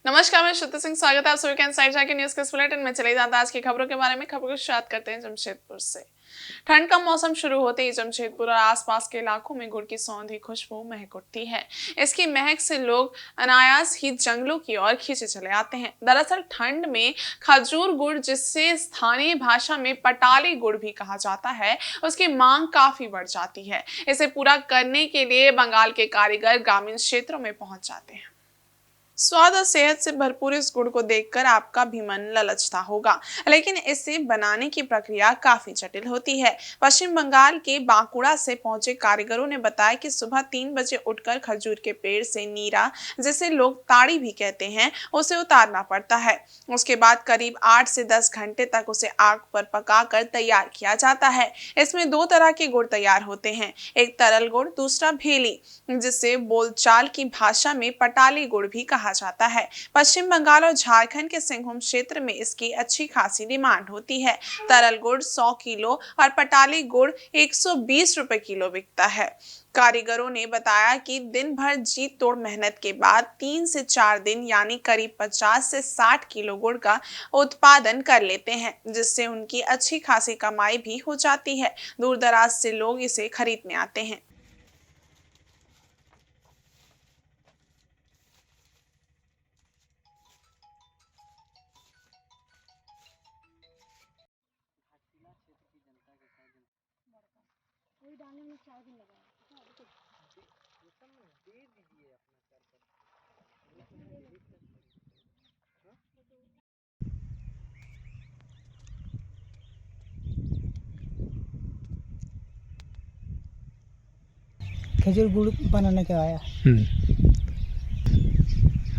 नमस्कार, मैं श्रुति सिंह। स्वागत है आप सभी का इनसाइड के न्यूज के इस बुलेटिन में। चले जाता है आज की खबरों के बारे में। खबरों की शुरुआत करते हैं जमशेदपुर से। ठंड का मौसम शुरू होते ही जमशेदपुर और आसपास के इलाकों में गुड़ की सौंधी खुशबू महक उठती है। इसकी महक से लोग अनायास ही जंगलों की ओर खींचे चले आते हैं। दरअसल ठंड में खजूर गुड़, जिससे स्थानीय भाषा में पटाली गुड़ भी कहा जाता है, उसकी मांग काफी बढ़ जाती है। इसे पूरा करने के लिए बंगाल के कारीगर ग्रामीण क्षेत्रों में पहुंच जाते हैं। स्वाद और सेहत से भरपूर इस गुड़ को देखकर आपका भी मन ललचता होगा, लेकिन इसे बनाने की प्रक्रिया काफी जटिल होती है। पश्चिम बंगाल के बांकुड़ा से पहुंचे कारीगरों ने बताया कि सुबह 3 बजे उठकर खजूर के पेड़ से नीरा, जिसे लोग ताड़ी भी कहते हैं, उसे उतारना पड़ता है। उसके बाद करीब 8 से 10 घंटे तक उसे आग पर पकाकर तैयार किया जाता है। इसमें 2 तरह के गुड़ तैयार होते हैं, एक तरल गुड़, दूसरा भेली, जिसे बोलचाल की भाषा में पटाली गुड़ भी कहा जाता है। पश्चिम बंगाल और झारखंड के सिंहभूम क्षेत्र में इसकी अच्छी खासी डिमांड होती है। तरल गुड़ 100 किलो और पटाली गुड़ 120 रुपए किलो बिकता है। कारीगरों ने बताया कि दिन भर जी तोड़ मेहनत के बाद 3 से 4 दिन यानी करीब 50 से 60 किलो गुड़ का उत्पादन कर लेते हैं, जिससे उनकी अच्छी खासी कमाई भी हो जाती है। दूर दराज से लोग इसे खरीदने आते हैं। डालने में 4 दिन लगा दे दीजिए खजूर गुड़ बनाने के आया।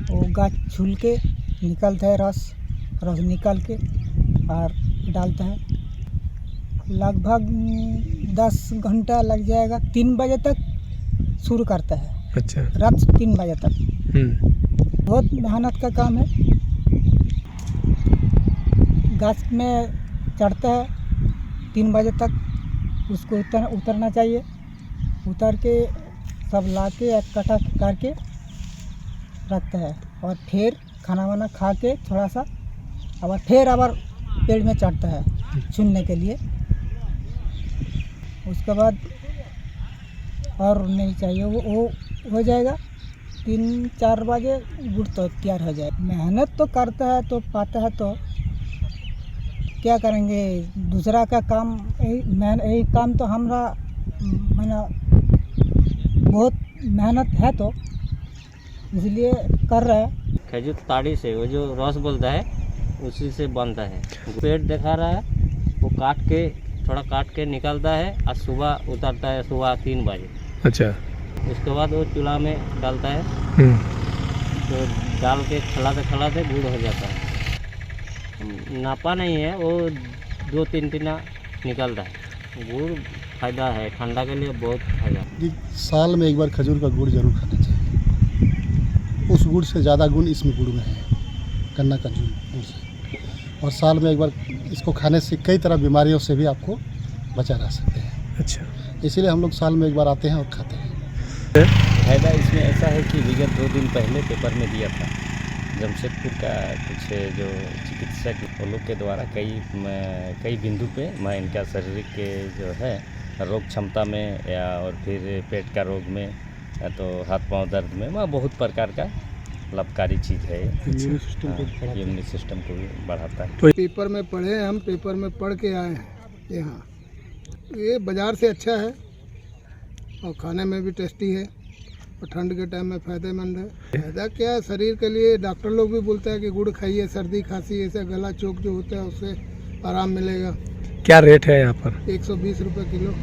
वो गाछ छूल के निकलता है, रस निकाल के और डालता है। लगभग 10 घंटा लग जाएगा। 3 बजे तक शुरू करता है। अच्छा। रात 3 बजे तक। बहुत मेहनत का काम है। गाछ में चढ़ता है 3 बजे तक, उसको उतरना चाहिए। उतर के सब ला के एक कटा करके रखता है और फिर खाना वाना खा के थोड़ा सा फिर पेड़ में चढ़ता है चुनने के लिए। उसके बाद और नहीं चाहिए, वो हो जाएगा। 3-4 बजे गुड़ तो तैयार हो जाए। मेहनत तो करता है तो पाता है, तो क्या करेंगे। दूसरा का काम यही काम तो हमारा मैंने बहुत मेहनत है, तो इसलिए कर रहा है। खजूर ताड़ी से वो जो रस बोलता है उसी से बनता है। पेड़ दिखा रहा है, वो थोड़ा काट के निकलता है और सुबह उतरता है, सुबह 3 बजे। अच्छा। उसके बाद वो चूल्हा में डालता है, तो डाल के खिलाते गुड़ हो जाता है। नापा नहीं है, वो 2-3 टिना निकलता है। गुड़ फायदा है, ठंडा के लिए बहुत फायदा। साल में एक बार खजूर का गुड़ जरूर खाना चाहिए। उस गुड़ से ज़्यादा गुण इसमें गुड़ में है, गन्ना का गुड़ से। और साल में एक बार इसको खाने से कई तरह बीमारियों से भी आपको बचा रह सकते हैं। अच्छा। इसीलिए हम लोग साल में एक बार आते हैं और खाते हैं। फायदा इसमें ऐसा है कि विगत 2 दिन पहले पेपर में दिया था, जमशेदपुर का कुछ जो चिकित्सक वो लोग के द्वारा कई बिंदु पे मैं इनका शारीरिक के जो है रोग क्षमता में या और फिर पेट का रोग में या तो हाथ पांव दर्द में वह बहुत प्रकार का लाभकारी चीज़ है। इम्यून सिस्टम को भी बढ़ाता है। पेपर में पढ़े, हम पेपर में पढ़ के आए हैं। यहाँ ये बाज़ार से अच्छा है और खाने में भी टेस्टी है और ठंड के टाइम में फ़ायदेमंद है। फायदा क्या है शरीर के लिए, डॉक्टर लोग भी बोलते हैं कि गुड़ खाइए, सर्दी खांसी ऐसा गला चोक जो होता है उससे आराम मिलेगा। क्या रेट है यहाँ पर? 120 रुपये किलो।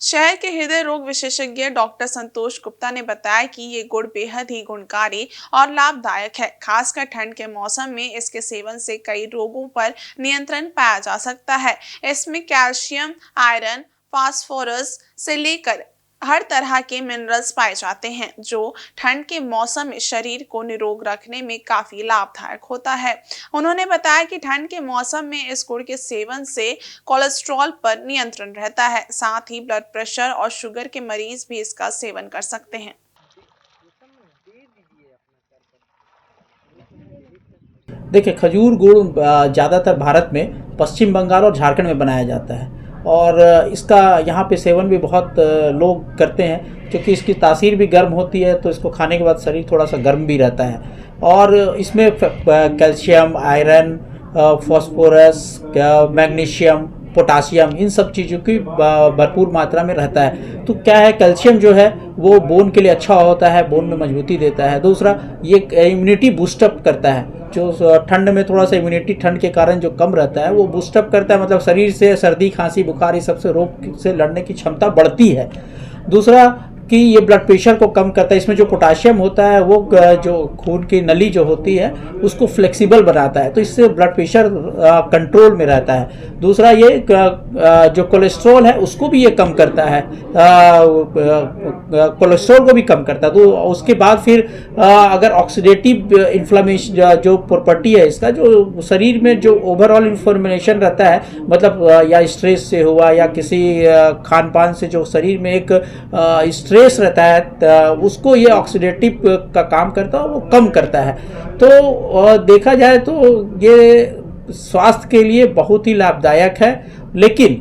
शहर के हृदय रोग विशेषज्ञ डॉक्टर संतोष गुप्ता ने बताया कि ये गुड़ बेहद ही गुणकारी और लाभदायक है। खासकर ठंड के मौसम में इसके सेवन से कई रोगों पर नियंत्रण पाया जा सकता है। इसमें कैल्शियम, आयरन, फास्फोरस से लेकर हर तरह के मिनरल्स पाए जाते हैं, जो ठंड के मौसम में शरीर को निरोग रखने में काफी लाभदायक होता है। उन्होंने बताया कि ठंड के मौसम में इस गुड़ के सेवन से कोलेस्ट्रॉल पर नियंत्रण रहता है। साथ ही ब्लड प्रेशर और शुगर के मरीज भी इसका सेवन कर सकते हैं। देखिए, खजूर गुड़ ज़्यादातर भारत में पश्चिम बंगाल और झारखंड में बनाया जाता है और इसका यहाँ पे सेवन भी बहुत लोग करते हैं, क्योंकि इसकी तासीर भी गर्म होती है, तो इसको खाने के बाद शरीर थोड़ा सा गर्म भी रहता है। और इसमें calcium, iron, phosphorus, magnesium, potassium, इन सब चीज़ों की भरपूर मात्रा में रहता है। तो क्या है, कैल्शियम जो है वो बोन के लिए अच्छा होता है, बोन में मजबूती देता है। दूसरा, ये इम्यूनिटी बूस्टअप करता है, जो ठंड में थोड़ा सा इम्यूनिटी ठंड के कारण जो कम रहता है वो बूस्टअप करता है, मतलब शरीर से सर्दी, खांसी, बुखार, ये सबसे रोग से लड़ने की क्षमता बढ़ती है। दूसरा कि ये ब्लड प्रेशर को कम करता है। इसमें जो पोटाशियम होता है वो जो खून की नली जो होती है उसको फ्लेक्सिबल बनाता है, तो इससे ब्लड प्रेशर कंट्रोल में रहता है। दूसरा, ये जो कोलेस्ट्रॉल है उसको भी ये कम करता है, कोलेस्ट्रॉल को भी कम करता है। तो उसके बाद फिर अगर ऑक्सीडेटिव इन्फ्लेमेशन जो प्रॉपर्टी है इसका, जो शरीर में जो ओवरऑल इन्फ्लेमेशन रहता है, मतलब या स्ट्रेस से हुआ या किसी खान पान से जो शरीर में एक स्ट्रेस रहता है, उसको ये ऑक्सीडेटिव का काम करता है, वो कम करता है। तो देखा जाए तो ये स्वास्थ्य के लिए बहुत ही लाभदायक है। लेकिन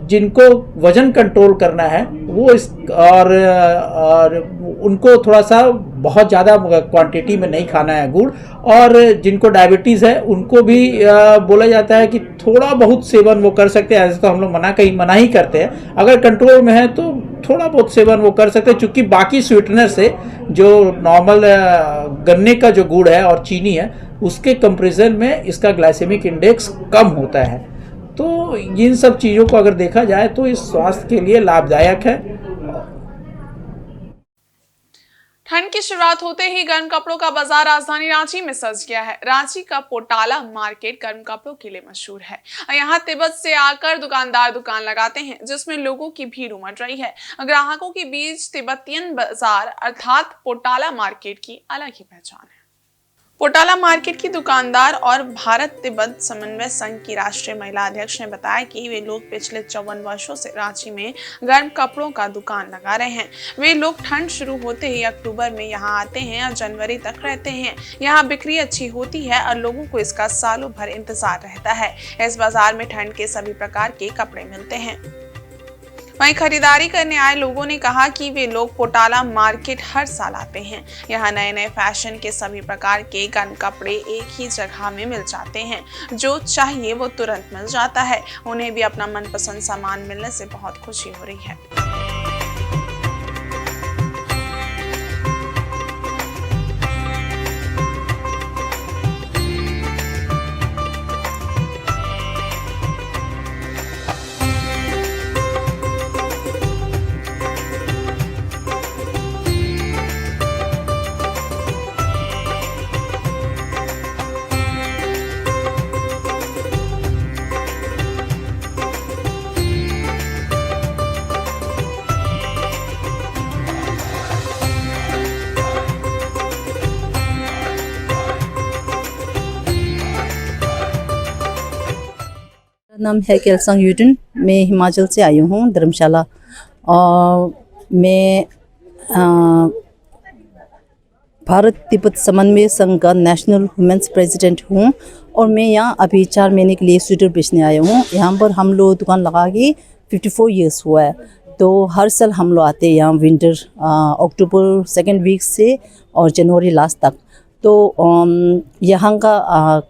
जिनको वजन कंट्रोल करना है वो इस और उनको थोड़ा सा बहुत ज़्यादा क्वांटिटी में नहीं खाना है गुड़। और जिनको डायबिटीज़ है उनको भी बोला जाता है कि थोड़ा बहुत सेवन वो कर सकते हैं। ऐसे तो हम लोग मना ही करते हैं, अगर कंट्रोल में है तो थोड़ा बहुत सेवन वो कर सकते हैं, क्योंकि बाकी स्वीटनर से जो नॉर्मल गन्ने का जो गुड़ है और चीनी है उसके कंपैरिजन में इसका ग्लाइसेमिक इंडेक्स कम होता है। तो इन सब चीज़ों को अगर देखा जाए तो इस स्वास्थ्य के लिए लाभदायक है। ठंड की शुरुआत होते ही गर्म कपड़ों का बाजार राजधानी रांची में सज गया है। रांची का पोटाला मार्केट गर्म कपड़ों के लिए मशहूर है। यहाँ तिब्बत से आकर दुकानदार दुकान लगाते हैं, जिसमें लोगों की भीड़ उमड़ रही है। ग्राहकों के बीच तिब्बतियन बाजार अर्थात पोटाला मार्केट की अलग ही पहचान है। पोटाला मार्केट की दुकानदार और भारत तिब्बत समन्वय संघ की राष्ट्रीय महिला अध्यक्ष ने बताया कि वे लोग पिछले 54 वर्षों से रांची में गर्म कपड़ों का दुकान लगा रहे हैं। वे लोग ठंड शुरू होते ही अक्टूबर में यहाँ आते हैं और जनवरी तक रहते हैं। यहाँ बिक्री अच्छी होती है और लोगों को इसका सालों भर इंतजार रहता है। इस बाजार में ठंड के सभी प्रकार के कपड़े मिलते हैं। वहीं खरीदारी करने आए लोगों ने कहा कि वे लोग पोटाला मार्केट हर साल आते हैं। यहाँ नए नए फैशन के सभी प्रकार के गर्म कपड़े एक ही जगह में मिल जाते हैं। जो चाहिए वो तुरंत मिल जाता है। उन्हें भी अपना मनपसंद सामान मिलने से बहुत खुशी हो रही है। नाम है केलसंग यूडन। मैं हिमाचल से आई हूँ, धर्मशाला। और मैं भारत तिब्बत समन्वय संघ का नेशनल वुमेन्स प्रेसिडेंट हूँ। और मैं यहाँ अभी 4 महीने के लिए स्वेटर बेचने आया हूँ। यहाँ पर हम लोग दुकान लगा के 54 ईयर्स हुआ है। तो हर साल हम लोग आते हैं यहाँ विंटर अक्टूबर 2nd वीक से और जनवरी लास्ट तक। तो यहाँ का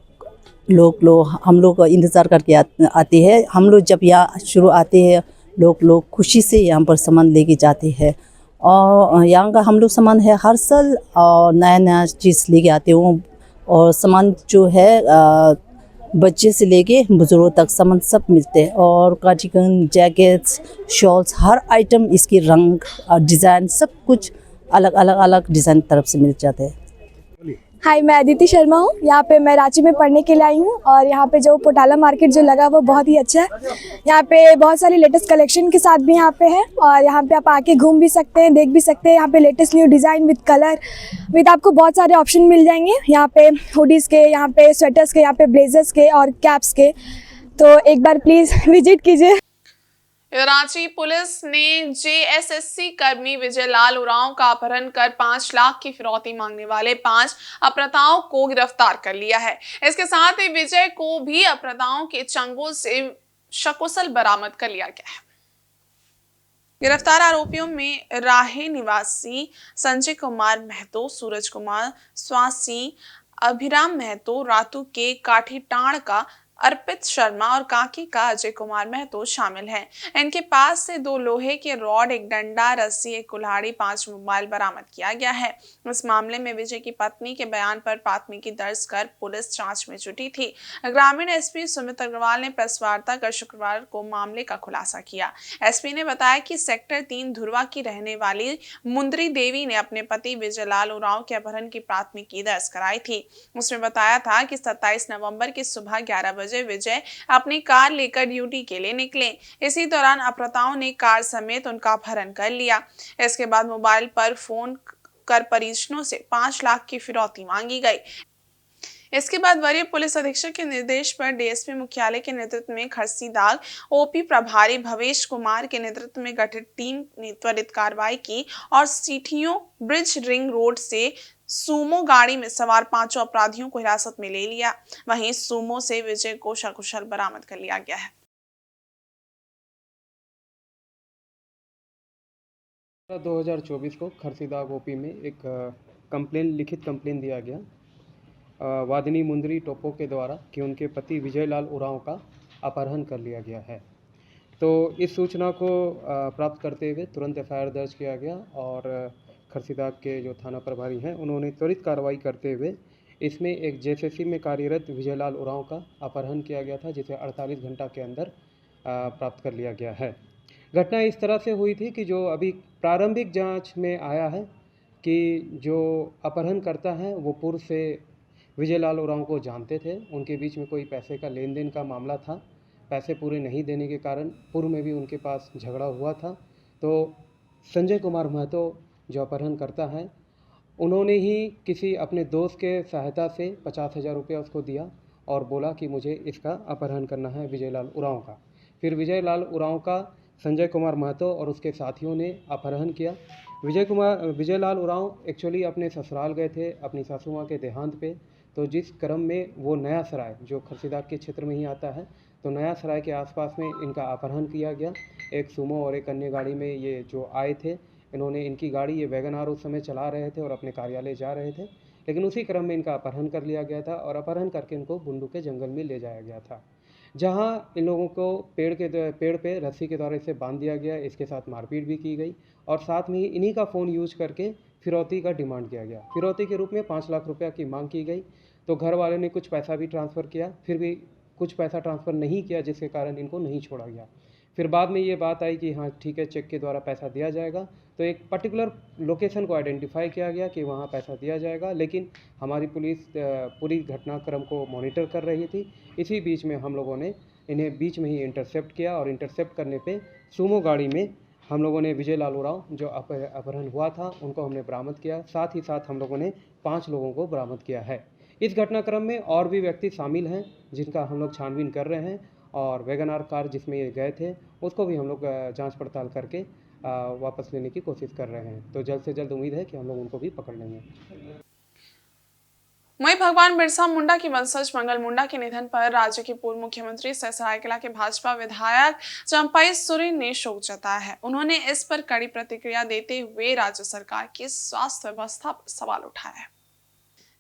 हम लोग इंतज़ार करके आते हैं। हम लोग जब यहाँ शुरू आते हैं लोग खुशी से यहाँ पर सामान लेके जाते हैं। और यहाँ का हम लोग सामान है हर साल और नया नया चीज़ लेके आते हूँ। और सामान जो है बच्चे से लेके बुजुर्गों तक सामान सब मिलते हैं। और कार्डिगन, जैकेट्स, शॉल्स, हर आइटम इसकी रंग और डिज़ाइन सब कुछ अलग डिज़ाइन तरफ से मिल जाते हैं। हाय, मैं अदिति शर्मा हूँ। यहाँ पे मैं रांची में पढ़ने के लिए आई हूँ। और यहाँ पे जो पोटाला मार्केट जो लगा वो बहुत ही अच्छा है। यहाँ पे बहुत सारी लेटेस्ट कलेक्शन के साथ भी यहाँ पे है। और यहाँ पे आप आके घूम भी सकते हैं, देख भी सकते हैं। यहाँ पे latest new design with colour with आपको बहुत सारे ऑप्शन मिल जाएंगे। यहाँ पे हुडीज़ के, यहाँ पे स्वेटर्स के, यहाँ पे ब्लेजर्स के और कैप्स के। तो एक बार प्लीज़ विजिट कीजिए। रांची पुलिस ने जेएसएससी कर्मी विजय लाल उरांव का अपहरण कर 5 लाख की फिरौती मांगने वाले 5 अपहृताओं को गिरफ्तार कर लिया है। इसके साथ ही विजय को भी अपहृताओं के चंगुल से सकुशल बरामद कर लिया गया है। गिरफ्तार आरोपियों में राहे निवासी संजय कुमार महतो, सूरज कुमार स्वासी, अभिराम महतो, रातू के काठीटाण का अर्पित शर्मा और काकी का अजय कुमार महतो शामिल हैं। इनके पास से 2 लोहे के रॉड, एक डंडा, रस्सी, एक कुल्हाड़ी, 5 मोबाइल बरामद किया गया है। इस मामले में विजय की पत्नी के बयान पर प्राथमिकी दर्ज कर पुलिस जांच में जुटी थी। ग्रामीण एसपी सुमित अग्रवाल ने प्रेस वार्ता कर शुक्रवार को मामले का खुलासा किया। एसपी ने बताया कि सेक्टर 3 धुरवा की रहने वाली मुंदरी देवी ने अपने पति विजय लाल उरांव के अपहरण की प्राथमिकी दर्ज कराई थी। उसने बताया था कि 27 नवंबर की सुबह 11 बजे विजय अपनी कार लेकर ड्यूटी के लिए निकले। इसी दौरान अपहृताओं ने कार समेत उनका अपहरण कर लिया। इसके बाद मोबाइल पर फोन कर परिजनों से 5 लाख की फिरौती मांगी गई। इसके बाद वरीय पुलिस अधीक्षक के निर्देश पर डीएसपी मुख्यालय के नेतृत्व में खरसीदाग ओपी प्रभारी भवेश कुमार के नेतृत्व में गठित टीम ने त्वरित कार्रवाई की और सीठियों ब्रिज रिंग रोड से सूमो गाड़ी में सवार 5 अपराधियों को हिरासत में ले लिया। वहीं सूमो से विजय को सकुशल बरामद कर लिया गया है। 2024 को खरसीदाग ओपी में एक लिखित कंप्लेन दिया गया वादिनी मुंदरी टोपो के द्वारा कि उनके पति विजय लाल उरांव का अपहरण कर लिया गया है। तो इस सूचना को प्राप्त करते हुए तुरंत एफआईआर दर्ज किया गया और खरसीदाग के जो थाना प्रभारी हैं उन्होंने त्वरित कार्रवाई करते हुए इसमें एक जेएसएससी में कार्यरत विजय लाल उरांव का अपहरण किया गया था, जिसे 48 घंटा के अंदर प्राप्त कर लिया गया है। घटना इस तरह से हुई थी कि जो अभी प्रारंभिक जांच में आया है कि जो अपहरण करता है वो पूर्व से विजय लाल उरांव को जानते थे। उनके बीच में कोई पैसे का लेन देन का मामला था। पैसे पूरे नहीं देने के कारण पूर्व में भी उनके पास झगड़ा हुआ था। तो संजय कुमार महतो जो अपहरण करता है, उन्होंने ही किसी अपने दोस्त के सहायता से 50,000 रुपया उसको दिया और बोला कि मुझे इसका अपहरण करना है विजय लाल उरांव का। फिर विजय लाल उरांव का संजय कुमार महतो और उसके साथियों ने अपहरण किया। विजय लाल उरांव एक्चुअली अपने ससुराल गए थे अपनी सासू माँ के देहांत पे। तो जिस क्रम में वो नया सराय जो खरसीदाग के क्षेत्र में ही आता है, तो नया सराय के आसपास में इनका अपहरण किया गया। एक सुमो और एक अन्य गाड़ी में ये जो आए थे, इन्होंने इनकी गाड़ी ये वैगन आर उस समय चला रहे थे और अपने कार्यालय जा रहे थे, लेकिन उसी क्रम में इनका अपहरण कर लिया गया था और अपहरण करके इनको बुंडू के जंगल में ले जाया गया था, जहां इन लोगों को पेड़ पे रस्सी के द्वारा इसे बांध दिया गया। इसके साथ मारपीट भी की गई और साथ में ही इन्हीं का फ़ोन यूज करके फिरौती का डिमांड किया गया। फिरौती के रूप में 5 लाख रुपया की मांग की गई। तो घर वाले ने कुछ पैसा भी ट्रांसफ़र किया, फिर भी कुछ पैसा ट्रांसफ़र नहीं किया, जिसके कारण इनको नहीं छोड़ा गया। फिर बाद में ये बात आई कि हाँ ठीक है, चेक के द्वारा पैसा दिया जाएगा। तो एक पर्टिकुलर लोकेशन को आइडेंटिफाई किया गया कि वहाँ पैसा दिया जाएगा, लेकिन हमारी पुलिस पूरी घटनाक्रम को मॉनिटर कर रही थी। इसी बीच में हम लोगों ने इन्हें बीच में ही इंटरसेप्ट किया और इंटरसेप्ट करने पे सूमो गाड़ी में हम लोगों ने विजय लाल उरांव जो अपहरण हुआ था उनको हमने बरामद किया। साथ ही साथ हम लोगों ने 5 लोगों को बरामद किया है। इस घटनाक्रम में और भी व्यक्ति शामिल हैं जिनका हम लोग छानबीन कर रहे हैं और वैगन आर कार जिसमें ये गए थे उसको भी हम लोग जांच पड़ताल करके वापस लेने की कोशिश कर रहे हैं। तो जल्द से जल्द उम्मीद है कि हम लोग उनको भी पकड़ लेंगे। वहीं भगवान बिरसा मुंडा की वंशज मंगल मुंडा के निधन पर राज्य के पूर्व मुख्यमंत्री सह सरायकेला के भाजपा विधायक चंपाई सोरेन ने शोक जताया है। उन्होंने इस पर कड़ी प्रतिक्रिया देते हुए राज्य सरकार की स्वास्थ्य व्यवस्था पर सवाल उठाया है।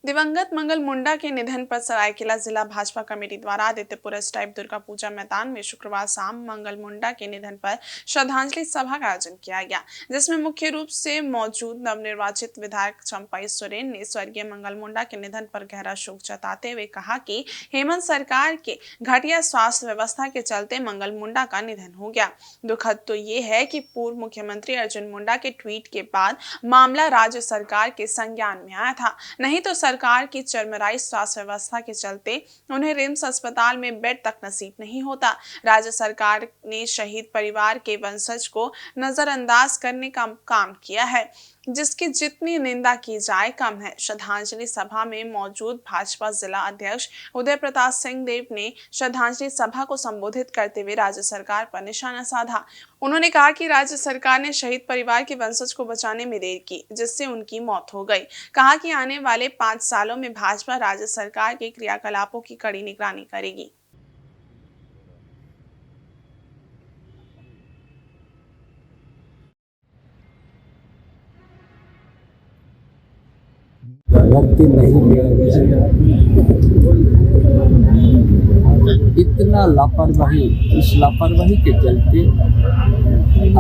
दिवंगत मंगल मुंडा के निधन पर सरायकेला जिला भाजपा कमेटी द्वारा आदित्यपुर स्टाइप दुर्गा पूजा मैदान में शुक्रवार शाम मंगल मुंडा के निधन पर श्रद्धांजलि सभा का आयोजन किया गया, जिसमें मुख्य रूप से मौजूद नवनिर्वाचित विधायक चंपाई सोरेन ने स्वर्गीय मंगल मुंडा के निधन पर गहरा शोक जताते हुए कहा कि हेमंत सरकार के घटिया स्वास्थ्य व्यवस्था के चलते मंगल मुंडा का निधन हो गया। दुखद तो ये है कि पूर्व मुख्यमंत्री अर्जुन मुंडा के ट्वीट के बाद मामला राज्य सरकार के संज्ञान में आया था, नहीं तो सरकार की चरमराई स्वास्थ्य व्यवस्था के चलते उन्हें रिम्स अस्पताल में बेड तक नसीब नहीं होता। राज्य सरकार ने शहीद परिवार के वंशज को नजरअंदाज करने का काम किया है, जिसकी जितनी निंदा की जाए कम है। श्रद्धांजलि सभा में मौजूद भाजपा जिला अध्यक्ष उदय प्रताप सिंह देव ने श्रद्धांजलि सभा को संबोधित करते हुए राज्य सरकार पर निशाना साधा। उन्होंने कहा कि राज्य सरकार ने शहीद परिवार के वंशज को बचाने में देर की, जिससे उनकी मौत हो गई। कहा कि आने वाले 5 सालों में भाजपा राज्य सरकार के क्रियाकलापों की कड़ी निगरानी करेगी। रद्दी नहीं लिया, इतना लापरवाही, इस लापरवाही के चलते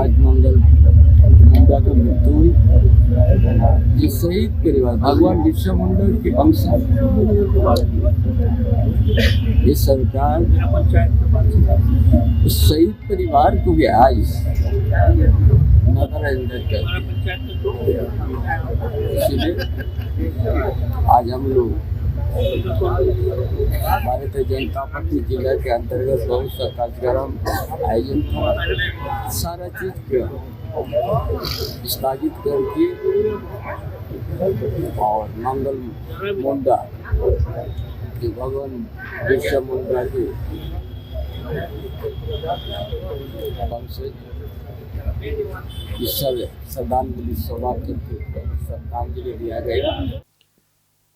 आज मंगल मुंडा का मृत्यु हुई। जो शहीद परिवार भगवान बिरसा मुंडा के वंश, ये सरकार उस शहीद परिवार को भी आज नजरअंदाज करती है। इसलिए आज हम लोग भारतीय जनता पार्टी जिला के अंतर्गत बहुत सा कार्यक्रम आयोजन था। सारा चीज स्थगित करके और मंगल मुंडा भगवान बिरसा मुंडा के श्रद्धांजलि सभा श्रद्धांजलि दिया गया।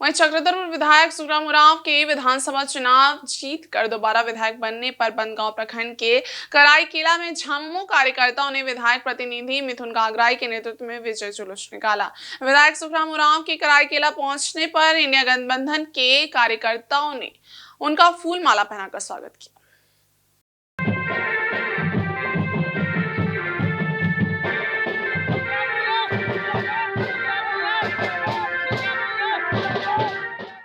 वहीं चक्रधरपुर विधायक सुखराम उरांव के विधानसभा चुनाव जीतकर दोबारा विधायक बनने पर बनगांव प्रखंड के कराईकेला में झामुमो कार्यकर्ताओं ने विधायक प्रतिनिधि मिथुन गागराई के नेतृत्व में विजय जुलूस निकाला। विधायक सुखराम उरांव के कराईकेला पहुंचने पर इंडिया गठबंधन के कार्यकर्ताओं ने उनका फूल माला पहनाकर स्वागत किया।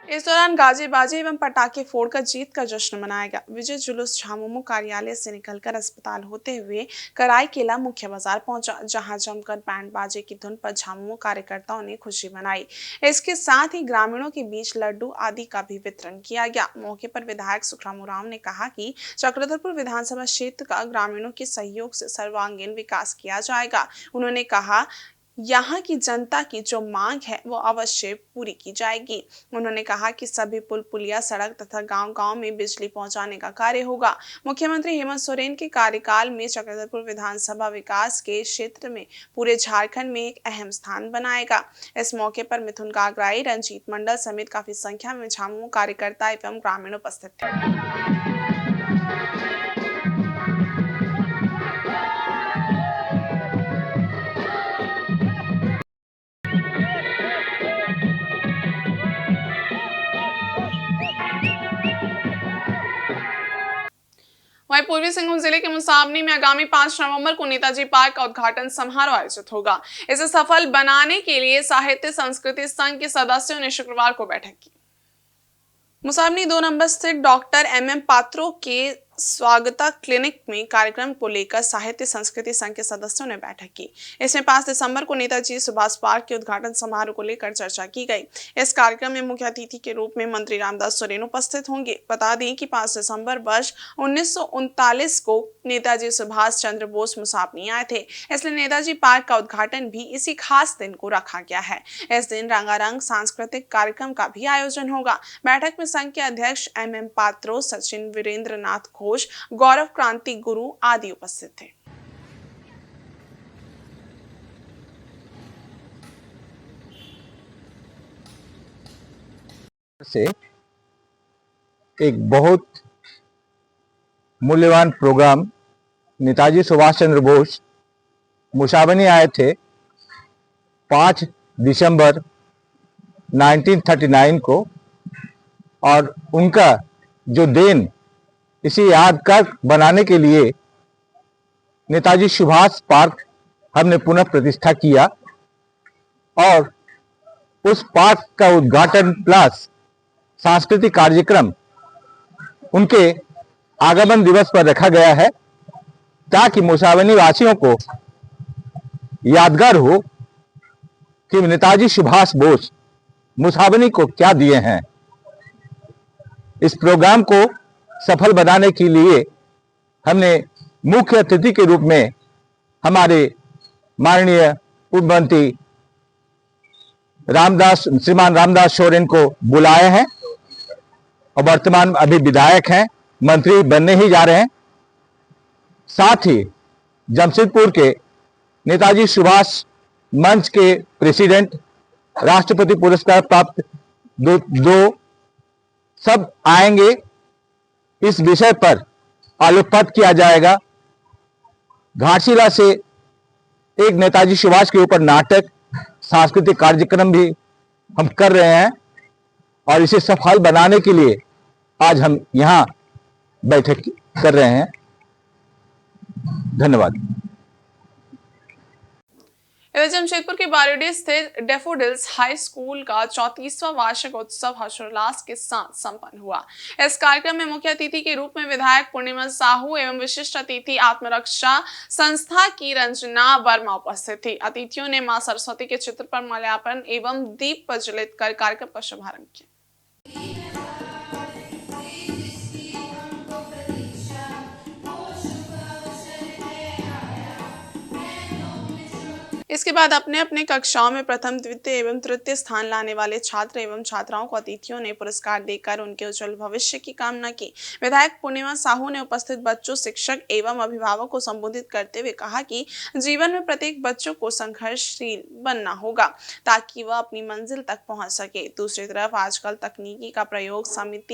इस दौरान गाजे बाजे एवं पटाखे फोड़कर जीत का जश्न मनाया गया। विजय जुलूस झामुमो कार्यालय से निकलकर अस्पताल होते हुए कराईकेला मुख्य बाजार पहुंचा, जहां जमकर बैंड बाजे की धुन पर झामुमो कार्यकर्ताओं ने खुशी मनाई। इसके साथ ही ग्रामीणों के बीच लड्डू आदि का भी वितरण किया गया। मौके पर विधायक सुखराम उरांव ने कहा कि चक्रधरपुर विधानसभा क्षेत्र का ग्रामीणों के सहयोग से सर्वांगीण विकास किया जाएगा। उन्होंने कहा यहाँ की जनता की जो मांग है वो अवश्य पूरी की जाएगी। उन्होंने कहा कि सभी पुल पुलिया सड़क तथा गांव-गांव में बिजली पहुंचाने का कार्य होगा। मुख्यमंत्री हेमंत सोरेन के कार्यकाल में चक्रधरपुर विधानसभा विकास के क्षेत्र में पूरे झारखंड में एक अहम स्थान बनाएगा। इस मौके पर मिथुन गागराई, रंजीत मंडल समेत काफी संख्या में झामुमो कार्यकर्ता एवं ग्रामीण उपस्थित थे। वहीं पूर्वी सिंहभूम जिले के मुसाबनी में आगामी 5 नवंबर को नेताजी पार्क का उद्घाटन समारोह आयोजित होगा। इसे सफल बनाने के लिए साहित्य संस्कृति संघ के सदस्यों ने शुक्रवार को बैठक की। मुसाबनी 2 नंबर स्थित डॉक्टर MM पात्रों के स्वागता क्लिनिक में कार्यक्रम को लेकर साहित्य संस्कृति संघ के सदस्यों ने बैठक की। इसमें 5 दिसंबर को नेताजी सुभाष पार्क के उद्घाटन समारोह को लेकर चर्चा की गई। इस कार्यक्रम में मुख्य अतिथि के रूप में मंत्री रामदास सोरेन उपस्थित होंगे। बता दें कि 5 दिसंबर वर्ष 1939 को नेताजी सुभाष चंद्र बोस मुसाबनी आए थे, इसलिए नेताजी पार्क का उद्घाटन भी इसी खास दिन को रखा गया है। इस दिन रंगारंग सांस्कृतिक कार्यक्रम का भी आयोजन होगा। बैठक में संघ के अध्यक्ष MM पात्रो, सचिन वीरेंद्र नाथ घोष, गौरव क्रांति गुरु आदि उपस्थित थे। से एक बहुत मूल्यवान प्रोग्राम नेताजी सुभाष चंद्र बोस मुसाबनी आए थे 5 दिसंबर 1939 को, और उनका जो देन इसे यादगार बनाने के लिए नेताजी सुभाष पार्क हमने पुनः प्रतिष्ठा किया और उस पार्क का उद्घाटन प्लस सांस्कृतिक कार्यक्रम उनके आगमन दिवस पर रखा गया है, ताकि मुसाबनी वासियों को यादगार हो कि नेताजी सुभाष बोस मुसावनी को क्या दिए हैं। इस प्रोग्राम को सफल बनाने के लिए हमने मुख्य अतिथि के रूप में हमारे माननीय उप मंत्री श्रीमान रामदास सोरेन को बुलाए हैं और वर्तमान अभी विधायक हैं, मंत्री बनने ही जा रहे हैं। साथ ही जमशेदपुर के नेताजी सुभाष मंच के प्रेसिडेंट, राष्ट्रपति पुरस्कार प्राप्त दो सब आएंगे। इस विषय पर आलोकपात किया जाएगा। घाटशिला से एक नेताजी सुभाष के ऊपर नाटक, सांस्कृतिक कार्यक्रम भी हम कर रहे हैं और इसे सफल बनाने के लिए आज हम यहां बैठक कर रहे हैं। धन्यवाद। इधर जमशेदपुर के बारियोडी स्थित डैफोडिल्स हाई स्कूल का 34वां वार्षिक उत्सव हर्षोल्लास के साथ संपन्न हुआ। इस कार्यक्रम में मुख्य अतिथि के रूप में विधायक पूर्णिमा साहू एवं विशिष्ट अतिथि आत्मरक्षा संस्था की रंजना वर्मा उपस्थित थी। अतिथियों ने मां सरस्वती के चित्र पर माल्यार्पण एवं दीप प्रज्वलित कर कार्यक्रम का शुभारंभ किया। इसके बाद अपने अपने कक्षाओं में प्रथम, द्वितीय एवं तृतीय स्थान लाने वाले छात्र एवं छात्राओं को अतिथियों ने पुरस्कार देकर उनके उज्जवल भविष्य की कामना की। विधायक पूर्णिमा साहू ने उपस्थित बच्चों, शिक्षक एवं अभिभावकों को संबोधित करते हुए कहा कि जीवन में प्रत्येक बच्चों को संघर्षशील बनना होगा ताकि वह अपनी मंजिल तक पहुंच सके। दूसरी तरफ आजकल तकनीकी का प्रयोग सीमित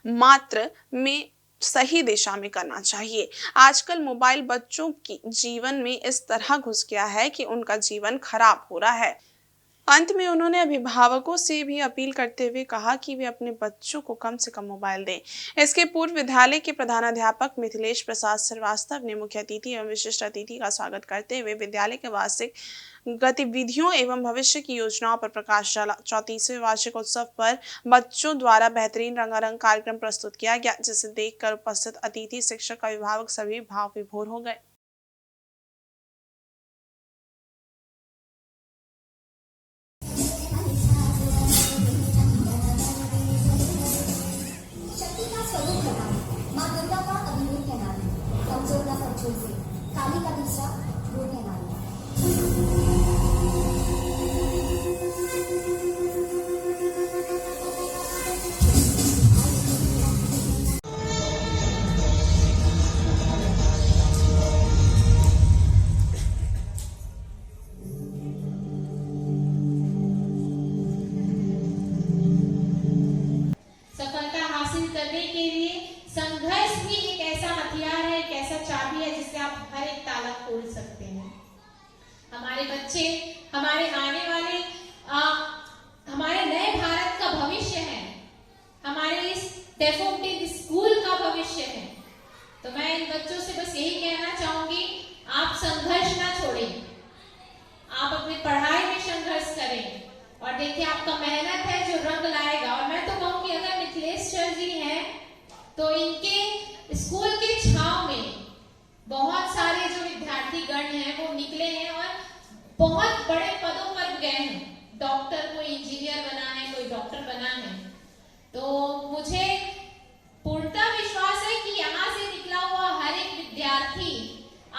मात्रा में सही दिशा में करना चाहिए। आजकल मोबाइल बच्चों की जीवन में इस तरह घुस गया है कि उनका जीवन खराब हो रहा है। अंत में उन्होंने अभिभावकों से भी अपील करते हुए कहा कि वे अपने बच्चों को कम से कम मोबाइल दें। इसके पूर्व विद्यालय के प्रधानाध्यापक मिथिलेश प्रसाद श्रीवास्तव ने मुख्य अतिथि एवं विशिष्ट अतिथि का स्वागत करते हुए विद्यालय के वार्षिक गतिविधियों एवं भविष्य की योजनाओं पर प्रकाश डाला। 34वें वार्षिक उत्सव पर बच्चों द्वारा बेहतरीन रंगारंग कार्यक्रम प्रस्तुत किया गया, जिसे देखकर उपस्थित अतिथि, शिक्षक, अभिभावक सभी भाव विभोर हो गए। हमारे बच्चे हमारे आने वाले हमारे नए भारत का भविष्य है, हमारे इस डैफोडिल स्कूल का भविष्य है। तो मैं इन बच्चों से बस यही कहना चाहूंगी, आप संघर्ष ना छोड़ें, आप अपनी पढ़ाई में संघर्ष करें और देखिए आपका मेहनत है जो रंग लाएगा। और मैं तो कहूंगी अगर मिथिलेश सर जी हैं तो इनके स्कूल के छाव में बहुत सारे जो विद्यार्थी गण हैं वो निकले हैं और बहुत बड़े पदों पर गए हैं। डॉक्टर, कोई इंजीनियर बना है, कोई डॉक्टर बना है। तो मुझे पूर्णतः विश्वास है कि यहाँ से निकला हुआ हर एक विद्यार्थी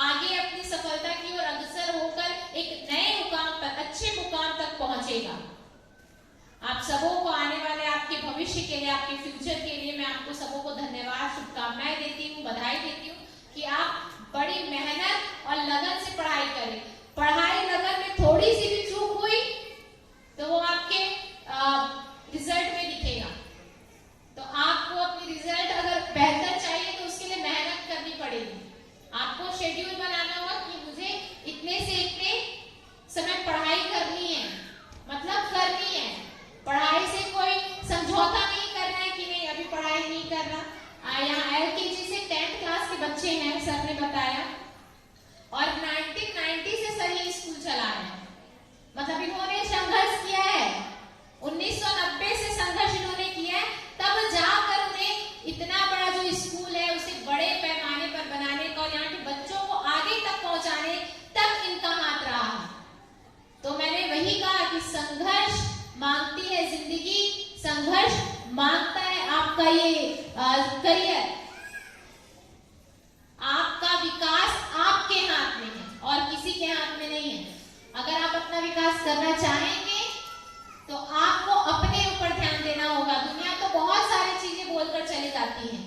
आगे अपनी सफलता की ओर अग्रसर होकर एक नए मुकाम पर, अच्छे मुकाम तक पहुंचेगा। आप सबों को आने वाले आपके भविष्य के लिए, आपके फ्यूचर के लिए मैं आपको सबों को धन्यवाद, शुभकामनाएं देती हूँ, बधाई देती हूँ कि आप बड़ी मेहनत और लगन से पढ़ाई करें। पढ़ाई लगन में थोड़ी सी भी चूक हुई तो वो आपके रिजल्ट में दिखेगा। तो आपको अपनी रिजल्ट अगर बेहतर चाहिए तो उसके लिए मेहनत करनी पड़ेगी। आपको शेड्यूल बनाना होगा कि मुझे इतने से इतने समय पढ़ाई करनी है, मतलब करनी है। पढ़ाई से कोई समझौता नहीं करना है कि नहीं अभी पढ़ाई नहीं करना। यहाँ LKG से 10th क्लास के बच्चे हैं, सर ने बताया, और 1990 से सर ये स्कूल चला है, मतलब इन्होंने संघर्ष किया है। 1990 से संघर्ष इन्होंने किया है, तब जाकर उन्हें इतना बड़ा जो स्कूल है उसे बड़े पैमाने पर बनाने का और यहाँ के बच्चों को आगे तक पहुंचाने तक इनका हाथ रहा। तो मैंने वही कहा कि संघर्ष मांगती है जिंदगी संघर्ष मांगता है आपका ये करियर। आपका विकास आपके हाथ में है और किसी के हाथ में नहीं है। अगर आप अपना विकास करना चाहेंगे तो आपको अपने ऊपर ध्यान देना होगा। दुनिया तो बहुत सारी चीजें बोलकर चली जाती है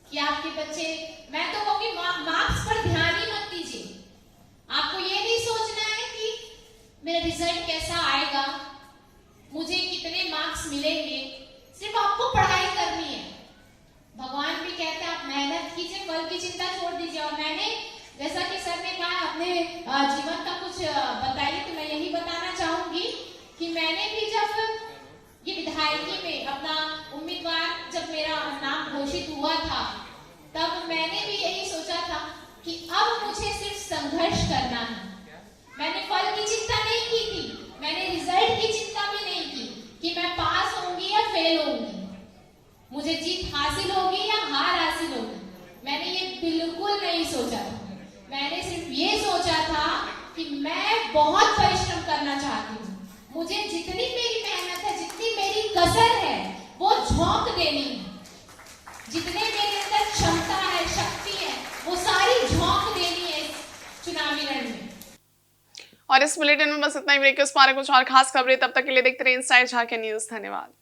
कि आपके बच्चे, मैं तो कहूँगी मार्क्स पर ध्यान ही मत दीजिए। आपको ये नहीं सोचना है कि मेरा रिजल्ट कैसा आएगा, मुझे कितने मार्क्स मिलेंगे। सिर्फ आपको पढ़ाई करनी है। भगवान भी कहते हैं आप मेहनत कीजिए, फल की चिंता छोड़ दीजिए। और मैंने, जैसा कि सर ने कहा, अपने जीवन का कुछ बताइए, तो मैं यही बताना चाहूंगी कि मैंने भी जब ये विधायकी में अपना उम्मीदवार, जब मेरा नाम घोषित हुआ था, तब मैंने भी यही सोचा था कि अब मुझे सिर्फ संघर्ष करना है। मैंने फल की चिंता नहीं की थी, मैंने रिजल्ट की चिंता भी नहीं की कि मैं पास होंगी या फेल होंगी, मुझे जीत हासिल होगी या हार हासिल होगी। मैंने ये बिल्कुल नहीं सोचा था। मैंने सिर्फ ये सोचा था कि मैं बहुत परिश्रम करना चाहती हूँ। मुझे जितनी मेरी मेहनत है, जितनी मेरी कसर है, वो झोंक देनी है। जितने मेरे अंदर क्षमता है, शक्ति है, वो सारी झोंक देनी है इस चुनावी रण में। और इस बुलेटिन में बस इतना ही। ब्रेक के उस पार कुछ और खास खबरें, तब तक के लिए देखते रहिए इनसाइड झांकी न्यूज़। धन्यवाद।